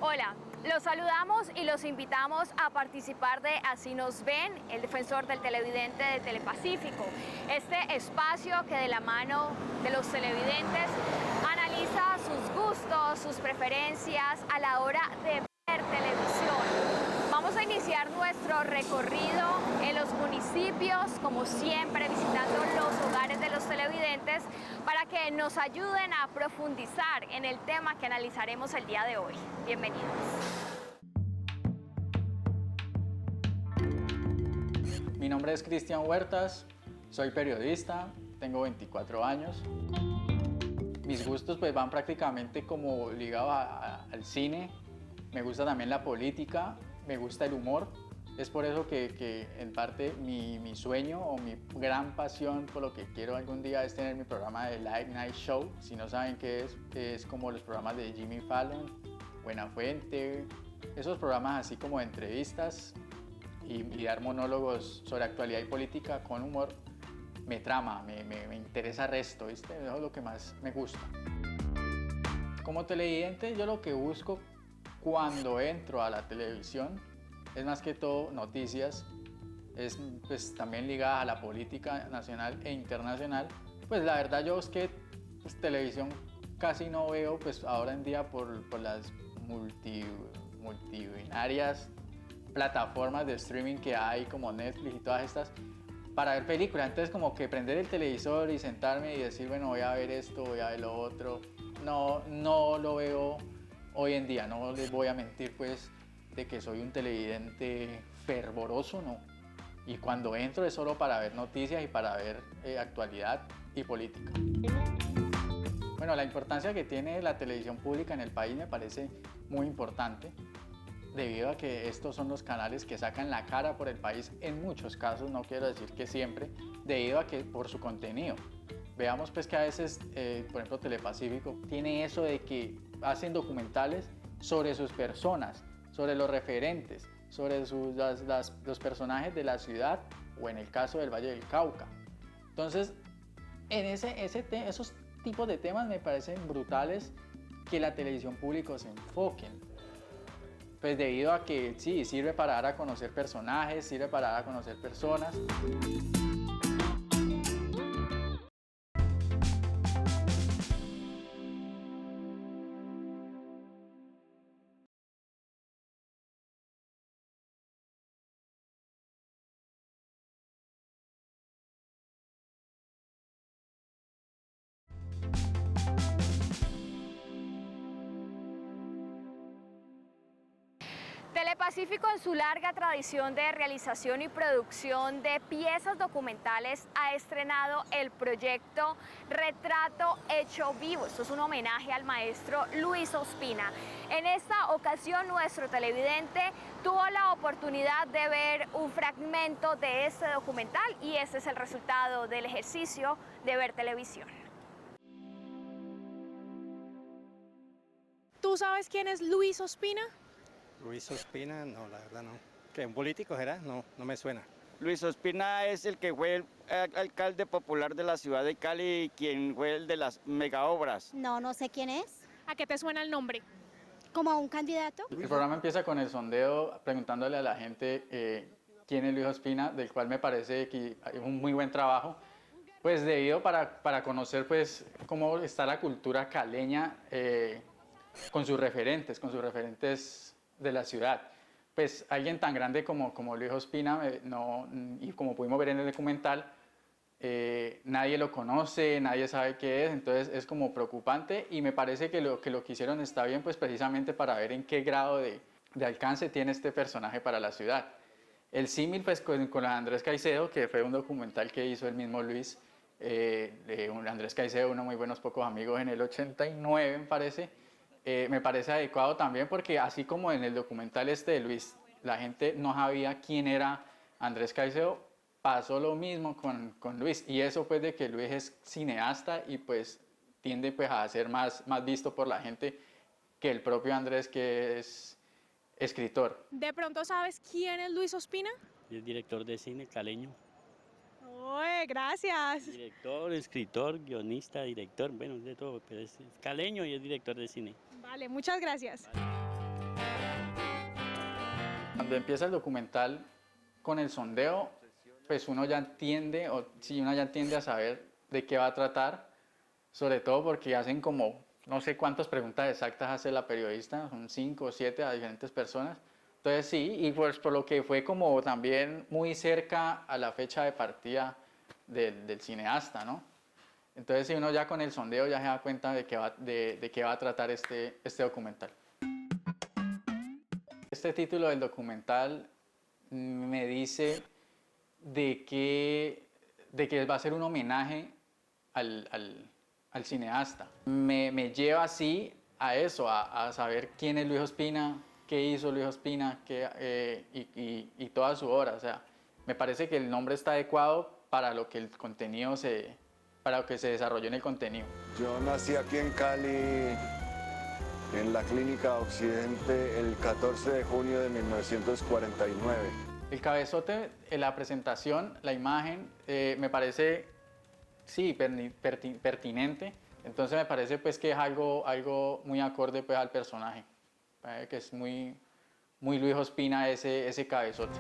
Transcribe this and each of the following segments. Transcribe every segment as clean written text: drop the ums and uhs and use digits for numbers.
Hola, los saludamos y los invitamos a participar de Así nos ven, el defensor del televidente de Telepacífico. Este espacio que de la mano de los televidentes analiza sus gustos, sus preferencias a la hora de ver televisión. Vamos a iniciar nuestro recorrido en los municipios, como siempre, visitando los hogares de los televidentes para que nos ayuden a profundizar en el tema que analizaremos el día de hoy. Bienvenidos. Mi nombre es Cristian Huertas, soy periodista, tengo 24 años. Mis gustos pues van prácticamente como ligados al cine, me gusta también la política, me gusta el humor. Es por eso que en parte mi sueño o mi gran pasión por lo que quiero algún día es tener mi programa de Late Night Show. Si no saben qué es como los programas de Jimmy Fallon, Buenafuente, esos programas así como de entrevistas y dar monólogos sobre actualidad y política con humor. Me trama, me interesa resto, ¿viste? Eso es lo que más me gusta. Como televidente yo lo que busco cuando entro a la televisión es más que todo noticias, es pues también ligada a la política nacional e internacional. Pues la verdad yo es que pues, televisión casi no veo pues ahora en día por las multitudinarias plataformas de streaming que hay como Netflix y todas estas para ver películas. Entonces como que prender el televisor y sentarme y decir bueno voy a ver esto, voy a ver lo otro, no lo veo hoy en día, no les voy a mentir pues de que soy un televidente fervoroso, no. Y cuando entro es solo para ver noticias y para ver actualidad y política. Bueno, la importancia que tiene la televisión pública en el país me parece muy importante, debido a que estos son los canales que sacan la cara por el país en muchos casos, no quiero decir que siempre, debido a que por su contenido. Veamos pues que a veces, por ejemplo, Telepacífico tiene eso de que hacen documentales sobre sus personas, sobre los referentes, sobre los personajes de la ciudad o en el caso del Valle del Cauca. Entonces, en esos tipos de temas me parecen brutales que la televisión pública se enfoquen. Pues debido a que sí, sirve para dar a conocer personajes, sirve para dar a conocer personas. Telepacífico, en su larga tradición de realización y producción de piezas documentales, ha estrenado el proyecto Retrato Hecho Vivo. Esto es un homenaje al maestro Luis Ospina. En esta ocasión, nuestro televidente tuvo la oportunidad de ver un fragmento de este documental y este es el resultado del ejercicio de ver televisión. ¿Tú sabes quién es Luis Ospina? Luis Ospina, no, la verdad no. ¿Qué, un político será? No, no me suena. Luis Ospina es el que fue el alcalde popular de la ciudad de Cali y quien fue el de las megaobras. No sé quién es. ¿A qué te suena el nombre? ¿Como un candidato? El programa empieza con el sondeo preguntándole a la gente quién es Luis Ospina, del cual me parece que hay un muy buen trabajo, pues debido para conocer pues cómo está la cultura caleña con sus referentes de la ciudad. Pues alguien tan grande como Luis Ospina, y como pudimos ver en el documental, nadie lo conoce, nadie sabe qué es, entonces es como preocupante y me parece que lo que hicieron está bien, pues precisamente para ver en qué grado de alcance tiene este personaje para la ciudad. El símil pues con Andrés Caicedo, que fue un documental que hizo el mismo Luis, Andrés Caicedo, uno muy buenos pocos amigos en el 89 me parece, me parece adecuado también porque así como en el documental de Luis, la gente no sabía quién era Andrés Caicedo, pasó lo mismo con Luis y eso pues de que Luis es cineasta y pues tiende pues a ser más visto por la gente que el propio Andrés que es escritor. ¿De pronto sabes quién es Luis Ospina? Es director de cine caleño. ¡Uy, gracias! Director, escritor, guionista, director, bueno, de todo, pero es caleño y es director de cine. Vale, muchas gracias. Vale. Cuando empieza el documental con el sondeo, pues uno ya entiende, o sí, uno ya entiende a saber de qué va a tratar, sobre todo porque hacen como, no sé cuántas preguntas exactas hace la periodista, son 5 o 7 a diferentes personas. Entonces sí, y pues por lo que fue como también muy cerca a la fecha de partida del cineasta, ¿no? Entonces sí, uno ya con el sondeo ya se da cuenta de qué va a tratar este documental. Este título del documental me dice de que va a ser un homenaje al cineasta. Me lleva así a eso, a saber quién es Luis Ospina, qué hizo Luis Ospina y toda su obra. O sea, me parece que el nombre está adecuado para lo que el contenido para lo que se desarrolló en el contenido. Yo nací aquí en Cali, en la Clínica Occidente, el 14 de junio de 1949. El cabezote, la presentación, la imagen, me parece, sí, pertinente. Entonces me parece pues que es algo muy acorde pues al personaje, que es muy Luis Ospina ese cabezote.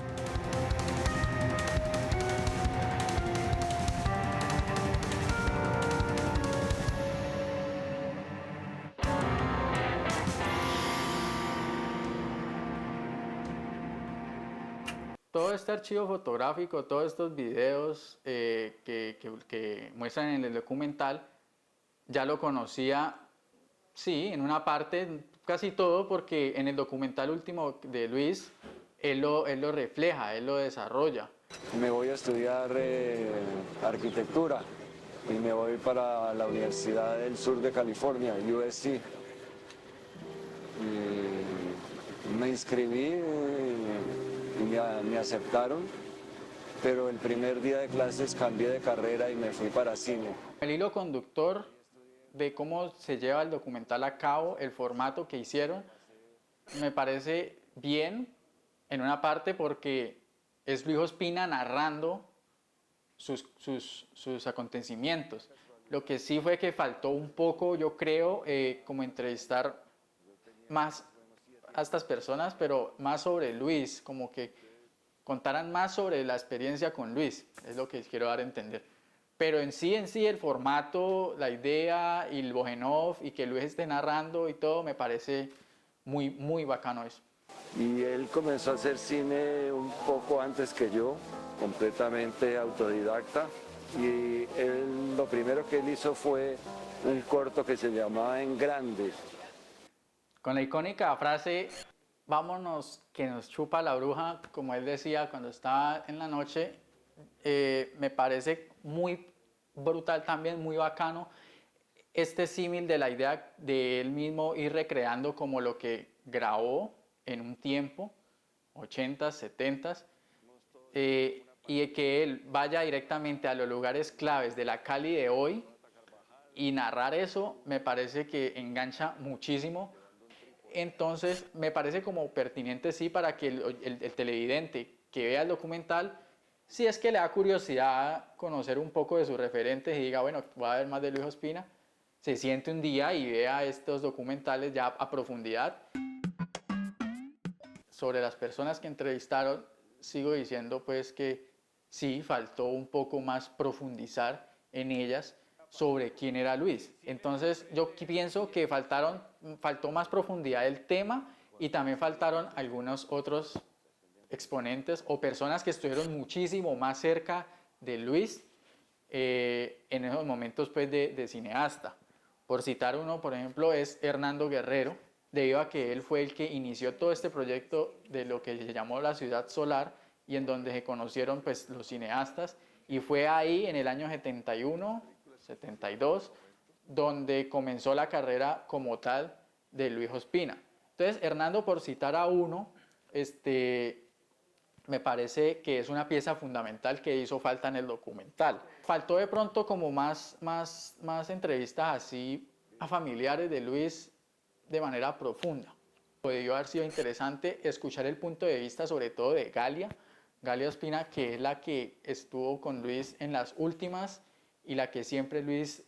Todo este archivo fotográfico, todos estos videos que muestran en el documental, ya lo conocía, sí, en una parte, casi todo, porque en el documental último de Luis, él lo refleja, él lo desarrolla. Me voy a estudiar arquitectura y me voy para la Universidad del Sur de California, USC. Y me inscribí y me aceptaron, pero el primer día de clases cambié de carrera y me fui para cine. El hilo conductor de cómo se lleva el documental a cabo, el formato que hicieron, me parece bien en una parte porque es Luis Ospina narrando sus acontecimientos. Lo que sí fue que faltó un poco, yo creo, como entrevistar más a estas personas, pero más sobre Luis, como que contaran más sobre la experiencia con Luis, es lo que quiero dar a entender. Pero en sí el formato, la idea y el Bogenov y que Luis esté narrando y todo, me parece muy bacano eso. Y él comenzó a hacer cine un poco antes que yo, completamente autodidacta. Y lo primero que él hizo fue un corto que se llamaba En Grande. Con la icónica frase, vámonos que nos chupa la bruja, como él decía cuando estaba en la noche, me parece muy brutal también, muy bacano, este símil de la idea de él mismo ir recreando como lo que grabó en un tiempo, 80s, 70s, y que él vaya directamente a los lugares claves de la Cali de hoy y narrar eso, me parece que engancha muchísimo. Entonces me parece como pertinente sí para que el televidente que vea el documental, si es que le da curiosidad conocer un poco de sus referentes y diga, bueno, voy a ver más de Luis Ospina, se siente un día y vea estos documentales ya a profundidad. Sobre las personas que entrevistaron, sigo diciendo pues que sí, faltó un poco más profundizar en ellas sobre quién era Luis. Entonces yo pienso que faltó más profundidad del tema y también faltaron algunos otros exponentes o personas que estuvieron muchísimo más cerca de Luis en esos momentos pues, de cineasta. Por citar uno, por ejemplo, es Hernando Guerrero, debido a que él fue el que inició todo este proyecto de lo que se llamó la Ciudad Solar y en donde se conocieron pues, los cineastas, y fue ahí en el año 71, 72, donde comenzó la carrera como tal de Luis Ospina. Entonces, Hernando, por citar a uno, me parece que es una pieza fundamental que hizo falta en el documental. Faltó de pronto como más entrevistas así a familiares de Luis de manera profunda. Podría haber sido interesante escuchar el punto de vista sobre todo de Galia Ospina, que es la que estuvo con Luis en las últimas y la que siempre Luis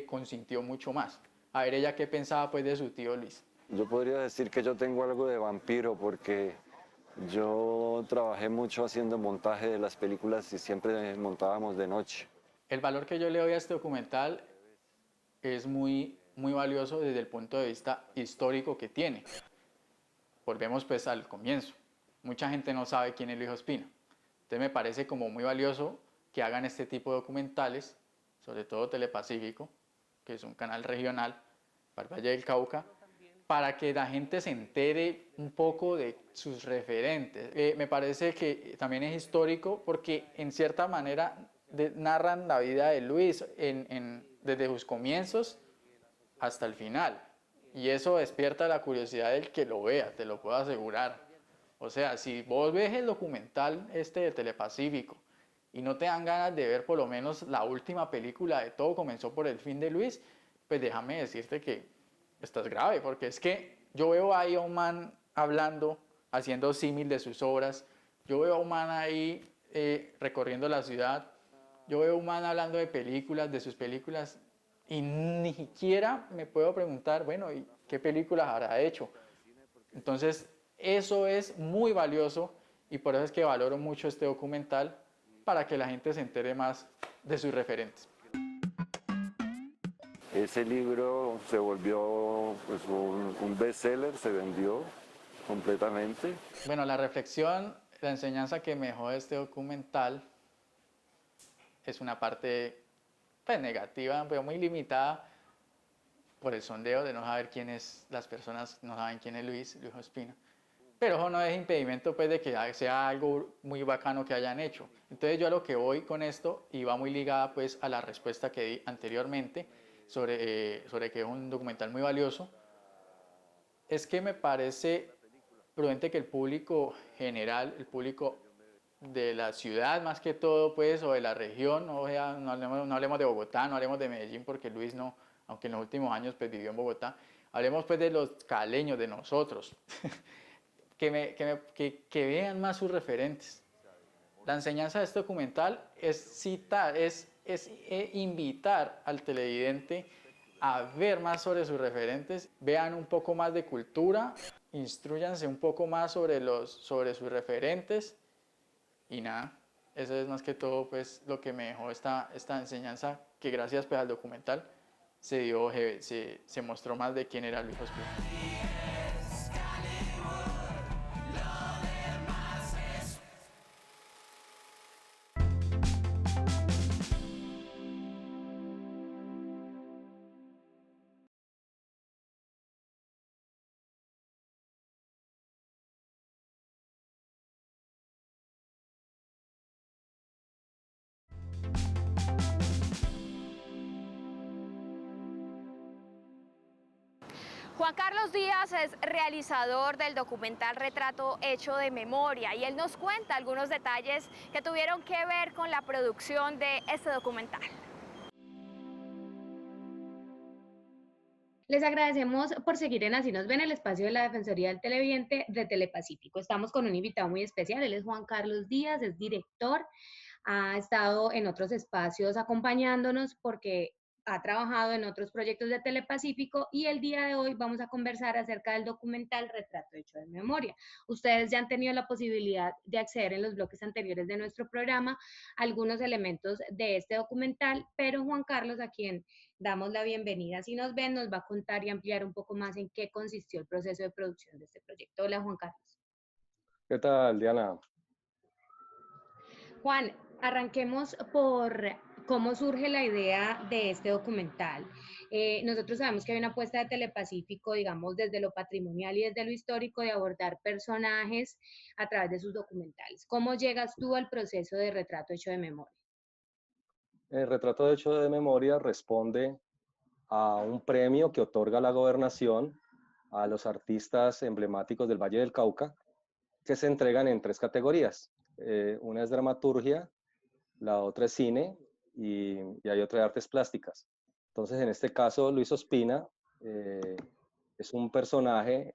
consintió mucho más. A ver ella qué pensaba pues de su tío Luis. Yo podría decir que yo tengo algo de vampiro porque Yo trabajé mucho haciendo montaje de las películas y siempre montábamos de noche. El valor que yo le doy a este documental es muy valioso desde el punto de vista histórico que tiene. Volvemos pues al comienzo. Mucha gente no sabe quién es Luis Ospina. Entonces me parece como muy valioso que hagan este tipo de documentales, sobre todo Telepacífico, que es un canal regional para el Valle del Cauca, para que la gente se entere un poco de sus referentes. Me parece que también es histórico porque en cierta manera narran la vida de Luis desde sus comienzos hasta el final. Y eso despierta la curiosidad del que lo vea, te lo puedo asegurar. O sea, si vos ves el documental de Telepacífico y no te dan ganas de ver por lo menos la última película de Todo comenzó por el fin de Luis, pues déjame decirte que estás grave, porque es que yo veo ahí a un man hablando, haciendo símil de sus obras, yo veo a un man ahí recorriendo la ciudad, yo veo a un man hablando de películas, de sus películas, y ni siquiera me puedo preguntar, bueno, ¿y qué películas habrá hecho? Entonces, eso es muy valioso y por eso es que valoro mucho este documental para que la gente se entere más de sus referentes. Ese libro se volvió pues, un bestseller, se vendió completamente. Bueno, la reflexión, la enseñanza que me dejó este documental es una parte pues, negativa, pero muy limitada por el sondeo de no saber las personas no saben quién es Luis Ospina. Pero eso no es impedimento pues, de que sea algo muy bacano que hayan hecho. Entonces yo a lo que voy con esto, y va muy ligada pues, a la respuesta que di anteriormente, sobre que es un documental muy valioso, es que me parece prudente que el público general, el público de la ciudad más que todo, pues, o de la región, no hablemos de Bogotá, no hablemos de Medellín, porque Luis no, aunque en los últimos años pues, vivió en Bogotá, hablemos pues de los caleños, de nosotros, que vean más sus referentes. La enseñanza de este documental es citar, es invitar al televidente a ver más sobre sus referentes, vean un poco más de cultura, instruyanse un poco más sobre sus referentes y nada, eso es más que todo pues, lo que me dejó esta enseñanza que gracias pues, al documental se mostró más de quién era Luis Ospina. Juan Carlos Díaz es realizador del documental Retrato Hecho de Memoria y él nos cuenta algunos detalles que tuvieron que ver con la producción de este documental. Les agradecemos por seguir en Así nos ven, el espacio de la Defensoría del Televidente de Telepacífico. Estamos con un invitado muy especial, él es Juan Carlos Díaz, es director, ha estado en otros espacios acompañándonos porque ha trabajado en otros proyectos de Telepacífico y el día de hoy vamos a conversar acerca del documental Retrato Hecho de Memoria. Ustedes ya han tenido la posibilidad de acceder en los bloques anteriores de nuestro programa a algunos elementos de este documental, pero Juan Carlos, a quien damos la bienvenida, si nos ven, nos va a contar y ampliar un poco más en qué consistió el proceso de producción de este proyecto. Hola, Juan Carlos. ¿Qué tal, Diana? Juan, arranquemos por cómo surge la idea de este documental. Nosotros sabemos que hay una apuesta de Telepacífico, digamos, desde lo patrimonial y desde lo histórico, de abordar personajes a través de sus documentales. ¿Cómo llegas tú al proceso de Retrato Hecho de Memoria? El Retrato Hecho de Memoria responde a un premio que otorga la gobernación a los artistas emblemáticos del Valle del Cauca, que se entregan en 3 categorías. Una es dramaturgia, la otra es cine y hay otra de artes plásticas. Entonces, en este caso, Luis Ospina es un personaje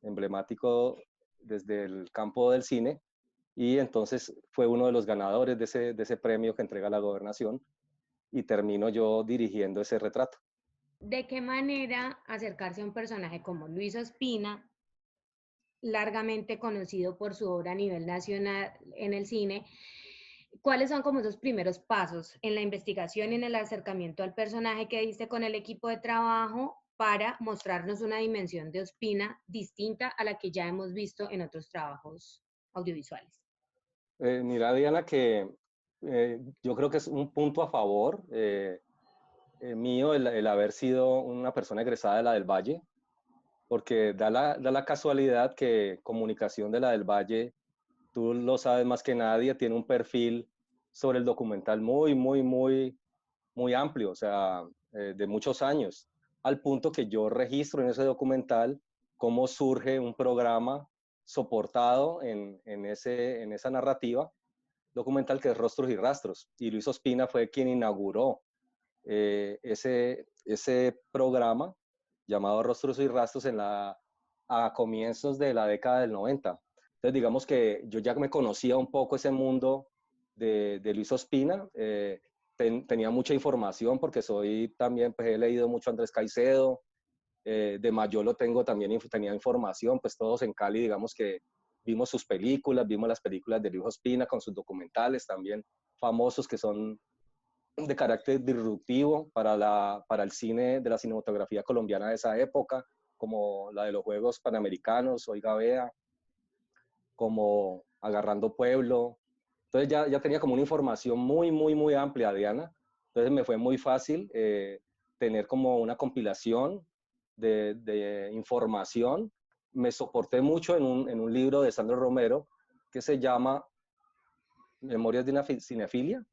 emblemático desde el campo del cine y entonces fue uno de los ganadores de ese premio que entrega la gobernación y termino yo dirigiendo ese retrato. ¿De qué manera acercarse a un personaje como Luis Ospina largamente conocido por su obra a nivel nacional en el cine. ¿Cuáles son como esos primeros pasos en la investigación y en el acercamiento al personaje que diste con el equipo de trabajo para mostrarnos una dimensión de Ospina distinta a la que ya hemos visto en otros trabajos audiovisuales? Mira, Diana, que yo creo que es un punto a favor mío el haber sido una persona egresada de la del Valle, porque da la casualidad que Comunicación de la del Valle, tú lo sabes más que nadie, tiene un perfil sobre el documental muy amplio, o sea, de muchos años, al punto que yo registro en ese documental cómo surge un programa soportado en esa narrativa documental que es Rostros y Rastros. Y Luis Ospina fue quien inauguró ese programa llamado Rostros y Rastros a comienzos de la década del 90. Entonces, digamos que yo ya me conocía un poco ese mundo de Luis Ospina. Tenía mucha información porque soy también, pues he leído mucho a Andrés Caicedo. De Mayolo tenía información, pues todos en Cali, digamos que vimos sus películas, vimos las películas de Luis Ospina con sus documentales también famosos que son de carácter disruptivo para el cine de la cinematografía colombiana de esa época, como la de los Juegos Panamericanos, Oiga Vea, como Agarrando Pueblo. Entonces ya tenía como una información muy amplia, Diana. Entonces me fue muy fácil tener como una compilación de información. Me soporté mucho en un libro de Sandro Romero que se llama Memorias de una cinefilia.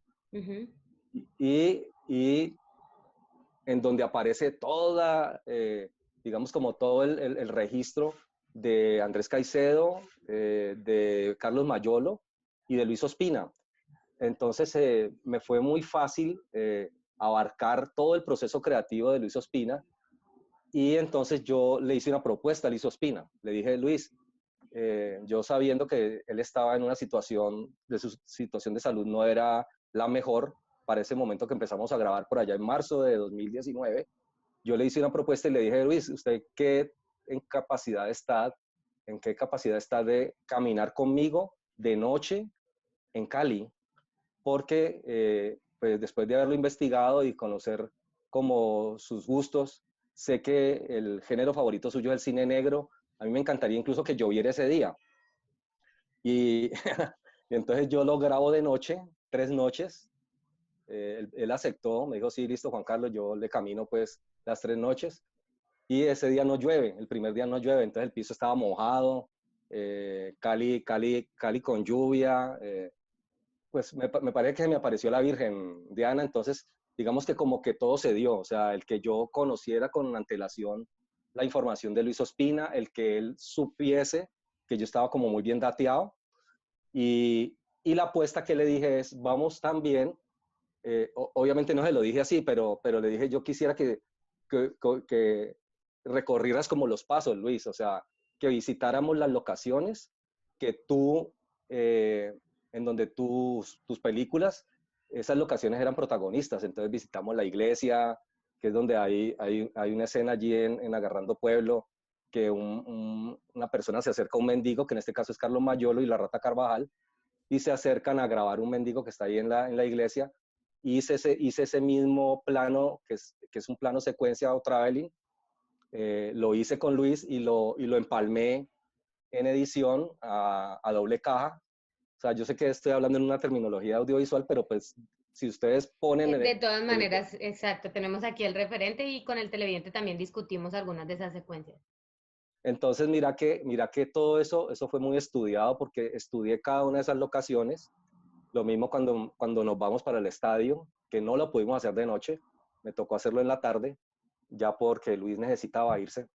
Y en donde aparece toda, digamos como todo el registro de Andrés Caicedo, de Carlos Mayolo y de Luis Ospina. Entonces me fue muy fácil abarcar todo el proceso creativo de Luis Ospina, y entonces yo le hice una propuesta a Luis Ospina. Le dije, Luis, yo sabiendo que él estaba en una situación, su situación de salud no era la mejor para ese momento que empezamos a grabar por allá en marzo de 2019, yo le hice una propuesta y le dije, Luis, ¿usted en qué capacidad está de caminar conmigo de noche en Cali? Porque pues después de haberlo investigado y conocer como sus gustos, sé que el género favorito suyo es el cine negro. A mí me encantaría incluso que lloviera ese día. Y entonces yo lo grabo de noche, 3 noches. Él aceptó, me dijo, sí, listo, Juan Carlos, yo le camino pues las 3 noches. Y ese día no llueve, el primer día no llueve, entonces el piso estaba mojado, Cali con lluvia. Pues me parece que me apareció la Virgen, Diana. Entonces digamos que como que todo se dio, o sea, el que yo conociera con antelación la información de Luis Ospina, el que él supiese que yo estaba como muy bien dateado, y la apuesta que le dije es, vamos también, obviamente no se lo dije así, pero le dije, yo quisiera que recorrieras como los pasos, Luis, o sea, que visitáramos las locaciones que tú, en donde tus películas, esas locaciones eran protagonistas. Entonces visitamos la iglesia, que es donde hay una escena allí en Agarrando Pueblo, que una persona se acerca a un mendigo, que en este caso es Carlos Mayolo y la Rata Carvajal, y se acercan a grabar un mendigo que está ahí en la iglesia. Hice ese mismo plano, que es un plano secuencia o traveling, lo hice con Luis y lo empalmé en edición a doble caja. O sea, yo sé que estoy hablando en una terminología audiovisual, pero pues si ustedes ponen... De todas maneras, exacto, tenemos aquí el referente y con el televidente también discutimos algunas de esas secuencias. Entonces mira que todo eso fue muy estudiado, porque estudié cada una de esas locaciones. Lo mismo cuando nos vamos para el estadio, que no lo pudimos hacer de noche, me tocó hacerlo en la tarde, ya porque Luis necesitaba irse.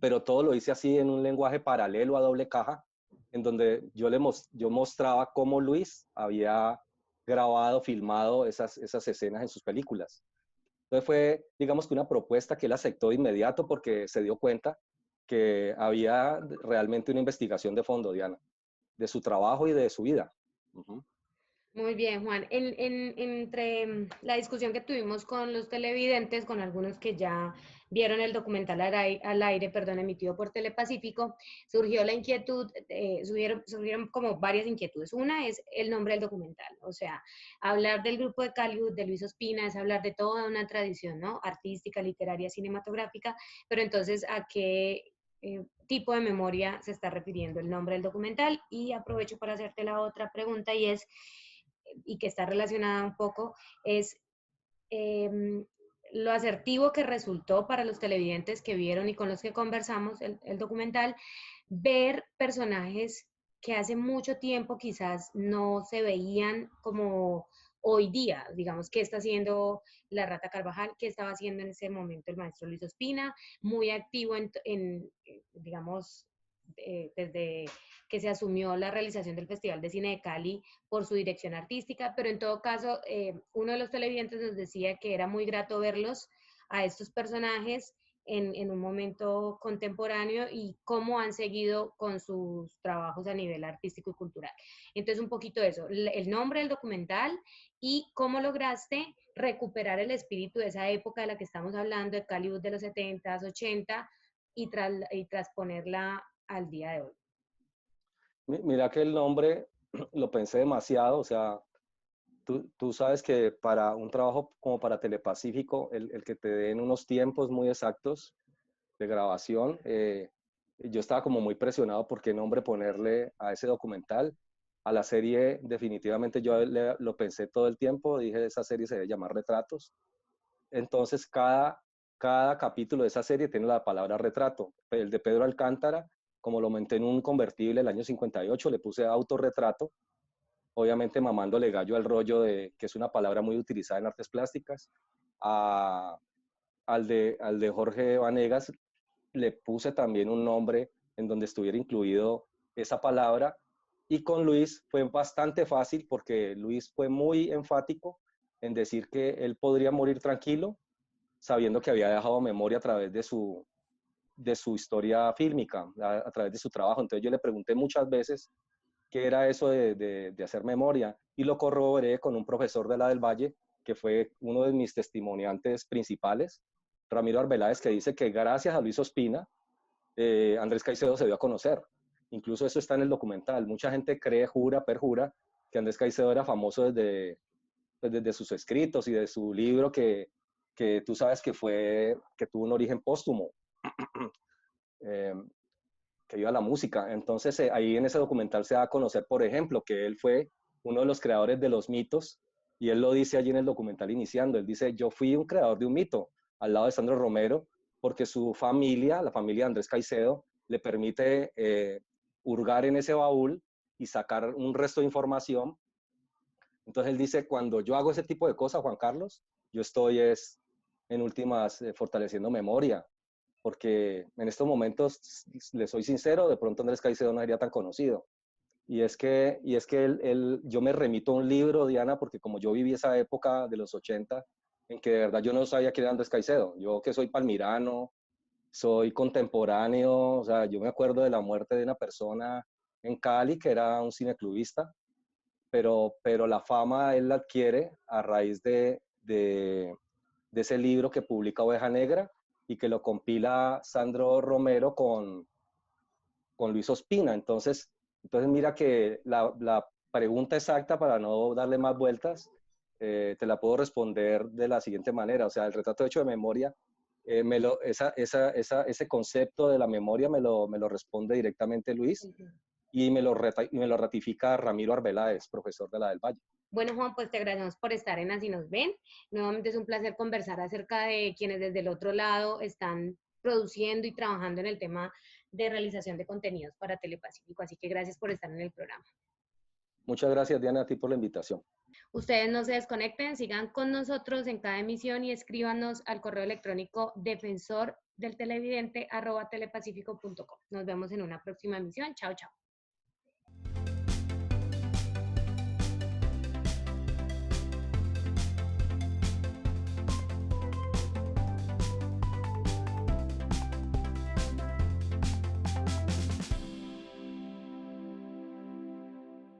Pero todo lo hice así en un lenguaje paralelo a doble caja, en donde yo mostraba cómo Luis había grabado, filmado esas escenas en sus películas. Entonces fue, digamos que una propuesta que él aceptó de inmediato, porque se dio cuenta que había realmente una investigación de fondo, Diana, de su trabajo y de su vida. Muy bien, Juan. Entre la discusión que tuvimos con los televidentes, con algunos que ya vieron el documental al aire, perdón, emitido por Telepacífico, surgió la inquietud, surgieron como varias inquietudes. Una es el nombre del documental, o sea, hablar del grupo de Caliud, de Luis Ospina, es hablar de toda una tradición, ¿no? Artística, literaria, cinematográfica, pero entonces, ¿a qué tipo de memoria se está refiriendo el nombre del documental? Y aprovecho para hacerte la otra pregunta y que está relacionada un poco, es lo asertivo que resultó para los televidentes que vieron y con los que conversamos el documental, ver personajes que hace mucho tiempo quizás no se veían como hoy día, digamos, qué está haciendo la Rata Carvajal, qué estaba haciendo en ese momento el maestro Luis Ospina, muy activo digamos, desde que se asumió la realización del Festival de Cine de Cali por su dirección artística, pero en todo caso, uno de los televidentes nos decía que era muy grato verlos a estos personajes en un momento contemporáneo y cómo han seguido con sus trabajos a nivel artístico y cultural. Entonces, un poquito eso, el nombre del documental y cómo lograste recuperar el espíritu de esa época de la que estamos hablando, de Cali de los 70s, 80 y transponerla al día de hoy. Mira que el nombre lo pensé demasiado, o sea, tú sabes que para un trabajo como para Telepacífico, el que te den unos tiempos muy exactos de grabación, yo estaba como muy presionado por qué nombre ponerle a ese documental. A la serie definitivamente yo lo pensé todo el tiempo, dije esa serie se debe llamar Retratos. Entonces cada capítulo de esa serie tiene la palabra retrato. El de Pedro Alcántara, como lo monté en un convertible el año 58, le puse autorretrato, obviamente mamándole gallo al rollo de que es una palabra muy utilizada en artes plásticas. Al de Jorge Vanegas le puse también un nombre en donde estuviera incluido esa palabra. Y con Luis fue bastante fácil porque Luis fue muy enfático en decir que él podría morir tranquilo, sabiendo que había dejado memoria a través de su historia fílmica, a través de su trabajo. Entonces yo le pregunté muchas veces qué era eso de hacer memoria y lo corroboré con un profesor de la del Valle, que fue uno de mis testimoniantes principales, Ramiro Arbeláez, que dice que gracias a Luis Ospina, Andrés Caicedo se dio a conocer. Incluso eso está en el documental. Mucha gente cree, jura, perjura, que Andrés Caicedo era famoso desde sus escritos y de su libro que tú sabes que tuvo un origen póstumo, que iba a la música. Entonces ahí en ese documental se da a conocer, por ejemplo, que él fue uno de los creadores de los mitos, y él lo dice allí en el documental iniciando, él dice, yo fui un creador de un mito, al lado de Sandro Romero, porque su familia, la familia de Andrés Caicedo, le permite hurgar en ese baúl y sacar un resto de información. Entonces él dice, cuando yo hago ese tipo de cosas, Juan Carlos, yo estoy en últimas fortaleciendo memoria, porque en estos momentos, le soy sincero, de pronto Andrés Caicedo no sería tan conocido. Y es que yo me remito a un libro, Diana, porque como yo viví esa época de los 80, en que de verdad yo no sabía quién era Andrés Caicedo. Yo que soy palmirano, soy contemporáneo, o sea, yo me acuerdo de la muerte de una persona en Cali que era un cineclubista, pero la fama él la adquiere a raíz de ese libro que publica Oveja Negra y que lo compila Sandro Romero con Luis Ospina. Entonces mira que la pregunta exacta, para no darle más vueltas, te la puedo responder de la siguiente manera. O sea, el retrato hecho de memoria, ese concepto de la memoria me lo responde directamente Luis, y me lo ratifica Ramiro Arbeláez, profesor de la del Valle. Bueno, Juan, pues te agradecemos por estar en Así Nos Ven. Nuevamente es un placer conversar acerca de quienes desde el otro lado están produciendo y trabajando en el tema de realización de contenidos para Telepacífico. Así que gracias por estar en el programa. Muchas gracias, Diana, a ti por la invitación. Ustedes no se desconecten, sigan con nosotros en cada emisión y escríbanos al correo electrónico defensordeltelevidente@telepacífico.com. Nos vemos en una próxima emisión. Chao, chao.